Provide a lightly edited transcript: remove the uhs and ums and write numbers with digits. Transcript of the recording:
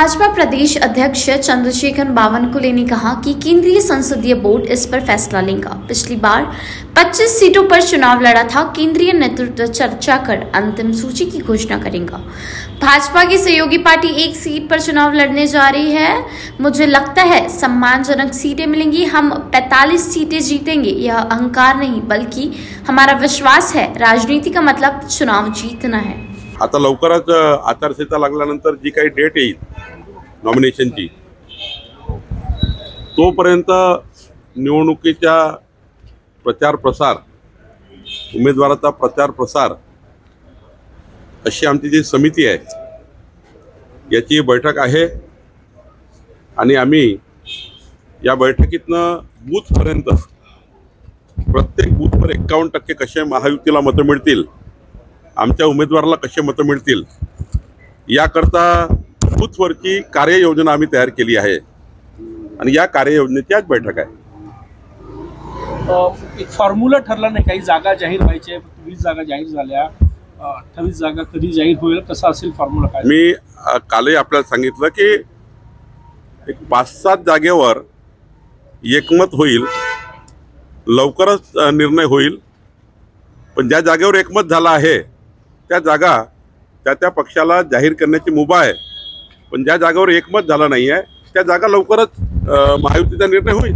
भाजपा प्रदेश अध्यक्ष चंद्रशेखर बावनकुले ने कहा कि केंद्रीय संसदीय बोर्ड इस पर फैसला लेगा। पिछली बार 25 सीटों पर चुनाव लड़ा था। केंद्रीय नेतृत्व चर्चा कर अंतिम सूची की घोषणा करेगा। भाजपा की सहयोगी पार्टी एक सीट पर चुनाव लड़ने जा रही है। मुझे लगता है सम्मानजनक सीटें मिलेंगी। हम 45 सीटें जीतेंगे। यह अहंकार नहीं बल्कि हमारा विश्वास है। राजनीति का मतलब चुनाव जीतना है। आता लवकरच आचारसंहिता लागल्यानंतर जी काही डेट येईल नॉमिनेशनची, तोपर्यंत निवडणुकीचा प्रचार प्रसार, उमेदवाराचा प्रचार प्रसार अशी आमची जी समिती आहे याची बैठक आहे आणि आम्ही या बैठकीतनं बूथपर्यंत प्रत्येक बूथवर 51% कसे महायुतीला मतं मिळतील, आमच्या उमेदवाराला कसे मतं मिळतील याकरता बूथवरची कार्ययोजना आम्ही तयार केली आहे आणि या कार्ययोजनेची आज बैठक आहे। एक फॉर्म्युला ठरला नाही, काही जागा जाहीर व्हायच्या, 20 जागा जाहीर झाल्या, 28 जागा कधी जाहीर होईल, कसा असेल फॉर्म्युला काय? मी कालही आपल्याला सांगितलं की एक 5-7 जागेवर एकमत होईल, लवकरच निर्णय होईल, पण ज्या जागेवर एकमत झाला आहे त्या जागा त्या पक्षाला जाहीर करण्याची मुभा आहे, पण ज्या जागेवर एकमत झाला नाही आहे त्या जागा लवकरच महायुतीचा निर्णय होईल।